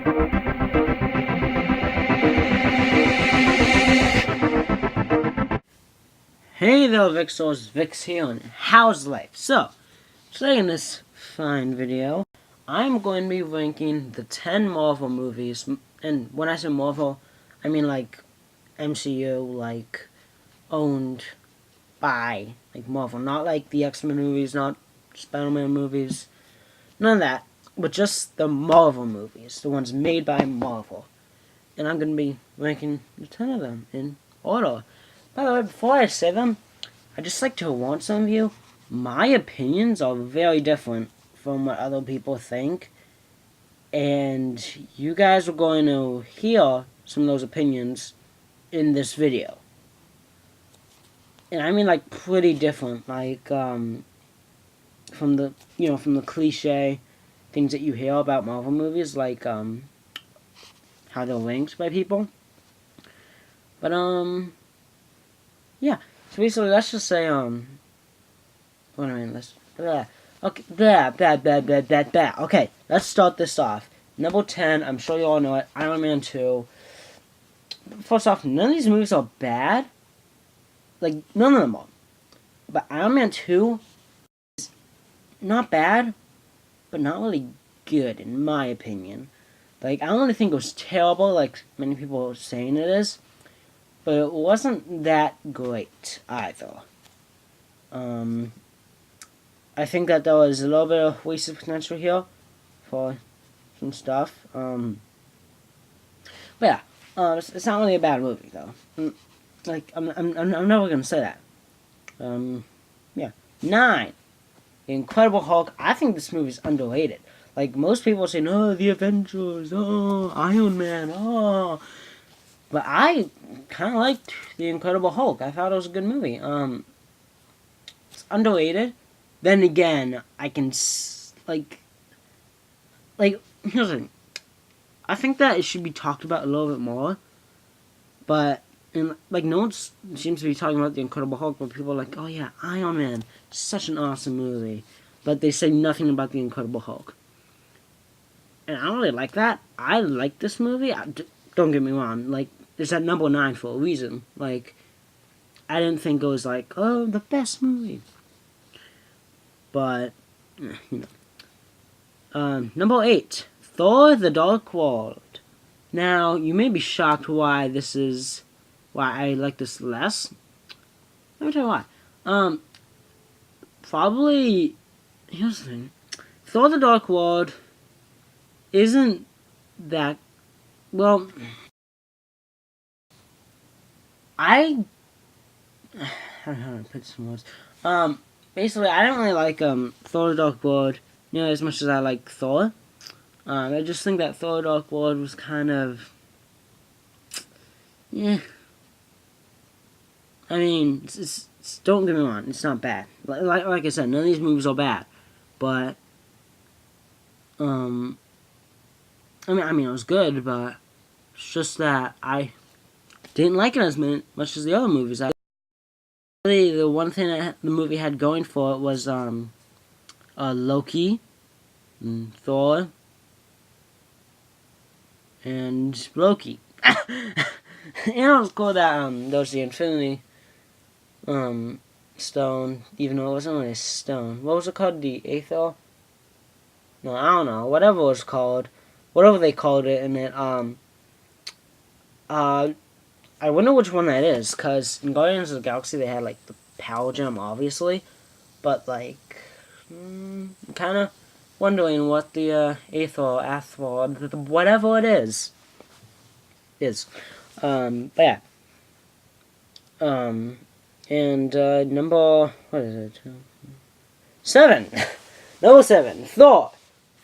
Hey there, Vixors, Vix here, and how's life? So, today in this fine video, I'm going to be ranking the 10 Marvel movies, and when I say Marvel, I mean like MCU, like owned by like Marvel, not like the X-Men movies, not Spider-Man movies, none of that, but just the Marvel movies, the ones made by Marvel. And I'm going to be ranking the 10 of them in order. By the way, before I say them, I'd just like to warn some of you, my opinions are very different from what other people think. And you guys are going to hear some of those opinions in this video. And I mean like pretty different, like from the cliche things that you hear about Marvel movies, like how they're ranked by people. But yeah. So basically, let's just say what I mean, let's okay, let's start this off. Number 10, I'm sure you all know it, Iron Man 2. First off, none of these movies are bad. Like, none of them are. But Iron Man 2 is not bad, but not really good, in my opinion. Like, I don't really think it was terrible, like many people are saying it is. But it wasn't that great, either. I think that there was a little bit of wasted potential here for some stuff. But yeah, it's not really a bad movie though. Like I'm never gonna say that. Yeah. 9. The Incredible Hulk. I think this movie's underrated. Like most people say, no, The Avengers, oh, Iron Man, oh. But I kind of liked The Incredible Hulk. I thought it was a good movie. It's underrated. Then again, I can like here's the thing. I think that it should be talked about a little bit more, but like no one seems to be talking about The Incredible Hulk. But people are like, oh yeah, Iron Man, such an awesome movie, but they say nothing about The Incredible Hulk. And I don't really like that. I like this movie. Don't get me wrong. Like it's at number 9 for a reason. Like I didn't think it was like, oh, the best movie. But, you know. Number 8. Thor: The Dark World. Now, you may be shocked why I like this less. Let me tell you why. Probably, here's the thing. Thor: The Dark World isn't that, well, I don't know how to put some words. Basically, I don't really like Thor: The Dark World nearly as much as I like Thor. I just think that Thor: The Dark World was kind of, yeah. I mean, don't get me wrong, it's not bad. Like I said, none of these movies are bad, but I mean, it was good, but it's just that I didn't like it as much as the other movies. The one thing that the movie had going for it was Loki, and Thor, and Loki. You know, it's cool that there was the Infinity Stone, even though it wasn't really a stone. What was it called? The Aether? No, I don't know. Whatever it was called, whatever they called it, and it I wonder which one that is, because in Guardians of the Galaxy they had, like, the Power Gem, obviously, but, like, kind of wondering what the Aether, whatever it is. But yeah. And, number, what is it? 7! Number 7, Thor.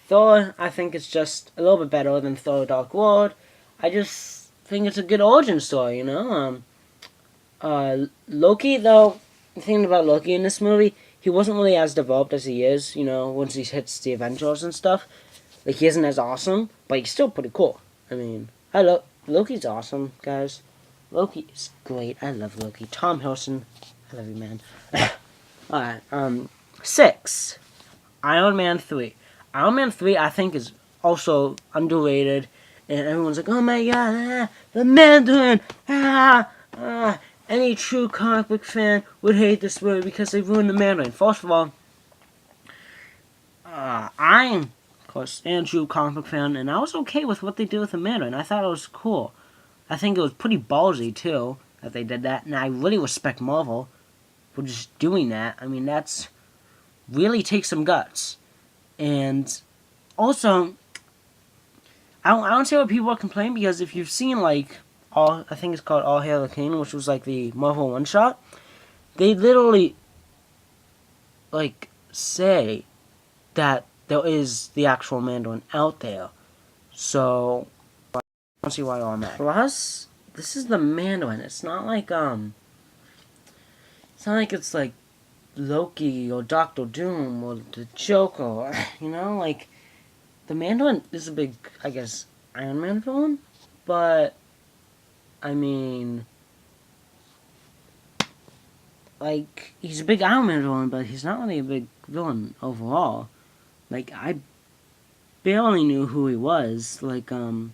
Thor, I think it's just a little bit better than Thor: Dark World. I just think it's a good origin story, you know? Loki, though, the thing about Loki in this movie, he wasn't really as developed as he is, you know, once he hits the Avengers and stuff. Like, he isn't as awesome, but he's still pretty cool. I mean, Loki's awesome, guys. Loki is great. I love Loki. Tom Hiddleston, I love you, man. Alright, 6. Iron Man 3. Iron Man 3, I think, is also underrated. and everyone's like, "Oh my god, the Mandarin!" Any true comic book fan would hate this movie because they ruined the Mandarin. First of all, I'm, of course, a true comic book fan, and I was okay with what they did with the Mandarin. I thought it was cool. I think it was pretty ballsy, too, that they did that, and I really respect Marvel for just doing that. I mean, that's really takes some guts. And also, I don't see what people are complaining, because if you've seen, like, I think it's called All Hail the King, which was, like, the Marvel one-shot, they literally, like, say that there is the actual Mandarin out there. So, I don't see why all that. Plus, this is the Mandarin. It's not like, it's like Loki or Doctor Doom or the Joker, you know? Like, the Mandarin is a big, I guess, Iron Man villain, but, I mean, like, he's a big Iron Man villain, but he's not really a big villain overall. Like, I barely knew who he was, like, a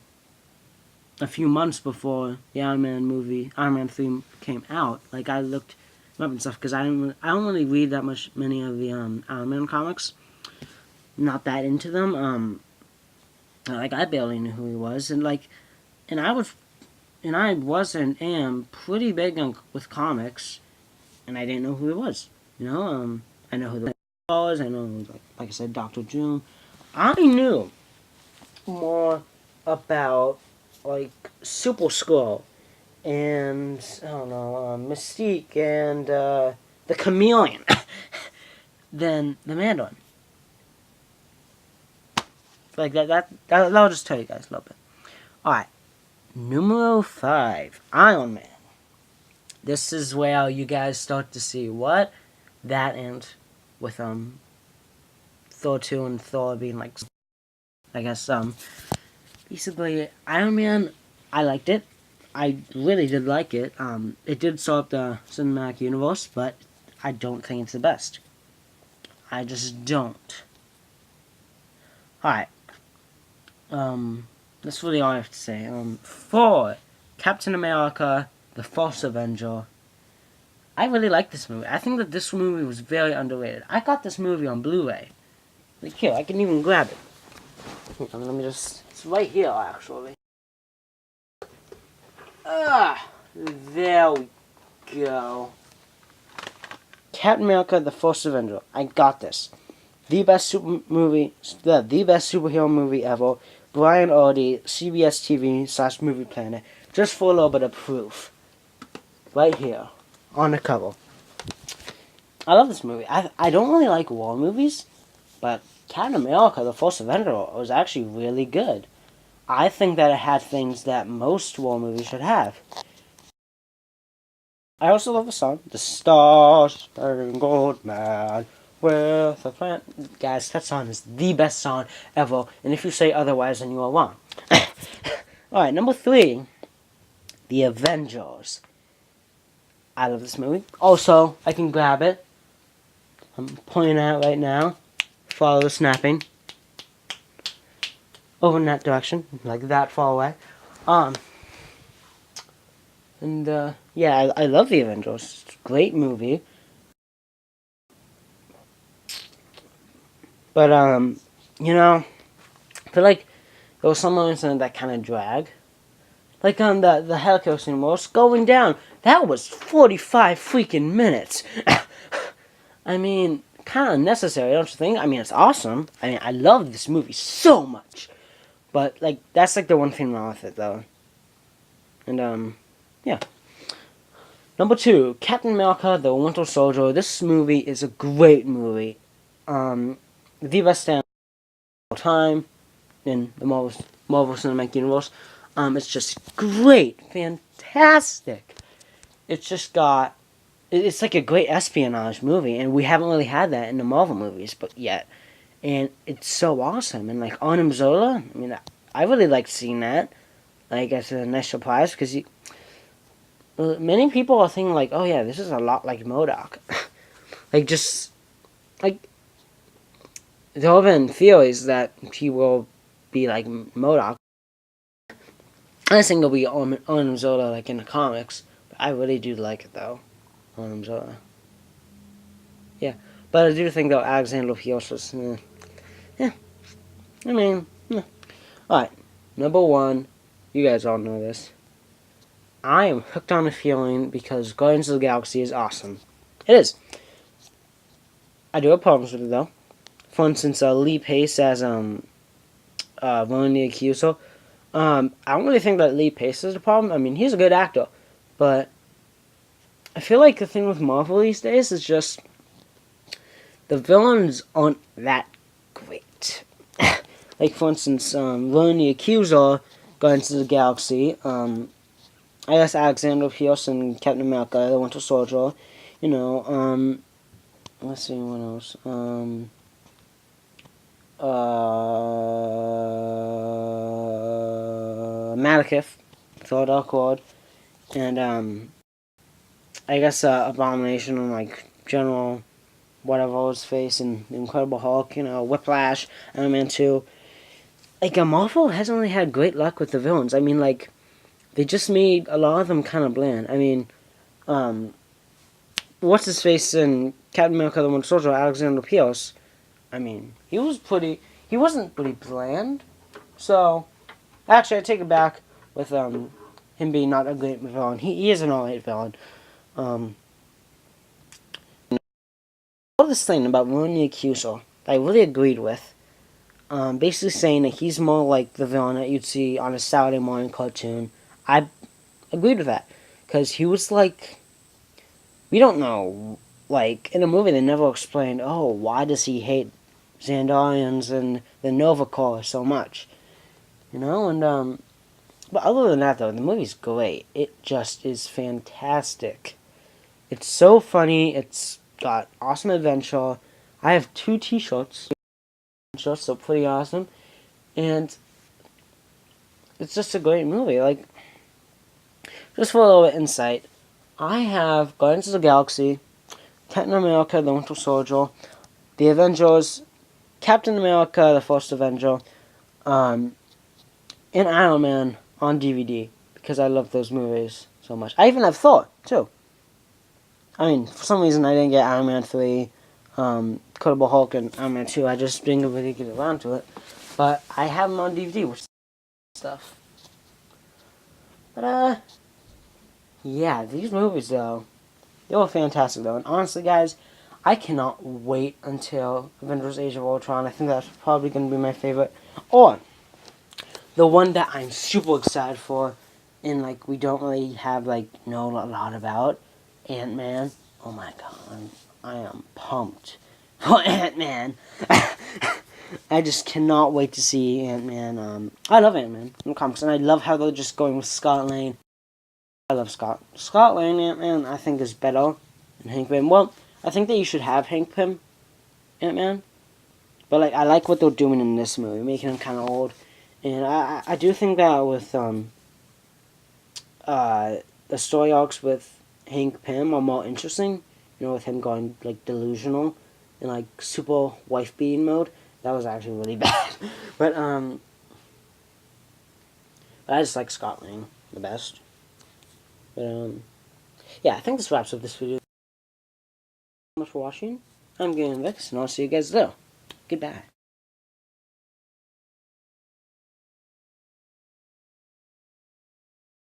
few months before the Iron Man 3 came out. Like, I looked up and stuff, because I don't really read that many of the, Iron Man comics. Not that into them, like, I barely knew who he was, and, like, I was and am pretty big with comics, and I didn't know who he was, you know, I know who the was, I know, like I said, Dr. Doom. I knew more about, like, Super Skrull, and, I don't know, Mystique, and, the Chameleon, than the Mandarin. Like, that'll just tell you guys a little bit. Alright, numero 5, Iron Man. This is where you guys start to see what that and with Thor 2 and Thor being like, I guess basically Iron Man, I liked it. I really did like it. It did start the cinematic universe, but I don't think it's the best. I just don't. Alright. That's really all I have to say. For Captain America, The First Avenger, I really like this movie. I think that this movie was very underrated. I got this movie on Blu-ray. Like, here, I can even grab it. Let me just... It's right here, actually. There we go. Captain America, The First Avenger. I got this. The best superhero movie ever. Brian Aldi, CBS TV / Movie Planet. Just for a little bit of proof. Right here. On the cover. I love this movie. I don't really like war movies, but Captain America, The First Avenger was actually really good. I think that it had things that most war movies should have. I also love the song, The Star-Spangled Man with a plan. Guys, that song is the best song ever, and if you say otherwise, then you are wrong. Alright, number 3, The Avengers. I love this movie. Also, I can grab it. I'm pointing at it right now. Follow the snapping. Over in that direction, like that far away. Yeah, I love The Avengers. It's a great movie. But, you know, I feel like there was some moments in it that kind of drag. Like on the helicopter scene where it's going down. That was 45 freaking minutes. I mean, kind of necessary, don't you think? I mean, it's awesome. I mean, I love this movie so much. But, like, that's, like, the one thing wrong with it, though. And, yeah. Number 2, Captain America, The Winter Soldier. This movie is a great movie. The best stand of all time in the Marvel Cinematic Universe. It's just great. Fantastic. It's just got... It's like a great espionage movie, and we haven't really had that in the Marvel movies but yet. And it's so awesome. And, like, Arnim Zola, I mean, I really liked seeing that. Like, as a nice surprise, because many people are thinking, like, oh, yeah, this is a lot like MODOK. Like, just, like, there have been theories that he will be like MODOK. I think it'll be Arnim Zola like in the comics, but I really do like it though, Arnim Zola. Yeah, but I do think though Alexander Lopez was, yeah. I mean, yeah. All right, number one, you guys all know this. I am hooked on a feeling because Guardians of the Galaxy is awesome. It is. I do have problems with it though. For instance, Lee Pace as Villain the Accuser. I don't really think that Lee Pace is the problem. I mean, he's a good actor, but I feel like the thing with Marvel these days is just the villains aren't that great. Like for instance, Villain the Accuser, Guardians of the Galaxy. I guess Alexander Pierce and Captain America, the Winter Soldier. You know, let's see what else. Malekith, Thor Dark World, and I guess Abomination and like General whatever his face and the Incredible Hulk, you know, Whiplash, Iron Man 2. Like Marvel hasn't really had great luck with the villains. I mean, like they just made a lot of them kind of bland. I mean, what's his face in Captain America: The Winter Soldier, Alexander Pierce. I mean, he wasn't pretty bland. So, actually, I take it back with him being not a great villain. He is an alright villain. All this thing about Villain the Accuser that I really agreed with. Basically saying that he's more like the villain that you'd see on a Saturday morning cartoon. I agreed with that. Because he was like, we don't know, like, in the movie they never explained, oh, why does he hate Xandarians and the Nova Corps so much? You know, and, but other than that, though, the movie's great. It just is fantastic. It's so funny. It's got awesome adventure. I have 2 t-shirts, so pretty awesome. And it's just a great movie. Like, just for a little bit of insight, I have Guardians of the Galaxy, Captain America, the Winter Soldier, the Avengers, Captain America, the First Avenger, and Iron Man on DVD because I love those movies so much. I even have Thor, too. I mean, for some reason I didn't get Iron Man 3, Incredible Hulk, and Iron Man 2. I just didn't really get around to it. But I have them on DVD, which is stuff. But, yeah, these movies, though, they were fantastic, though. And honestly, guys, I cannot wait until Avengers Age of Ultron. I think that's probably going to be my favorite. Or, the one that I'm super excited for, and, like, we don't really have, like, know a lot about, Ant-Man. Oh, my God. I am pumped for Ant-Man. I just cannot wait to see Ant-Man. I love Ant-Man in the comics, and I love how they're just going with Scott Lang. I love Scott Lang Ant-Man, I think, is better than Hank Pym. Well, I think that you should have Hank Pym Ant-Man. But, like, I like what they're doing in this movie, making him kind of old. And I do think that with, the story arcs with Hank Pym are more interesting. You know, with him going, like, delusional and, like, super wife-beating mode. That was actually really bad. But I just like Scott Lang the best. But, yeah, I think this wraps up this video. Thank you so much for watching. I'm Galen Vix, and I'll see you guys there. Goodbye.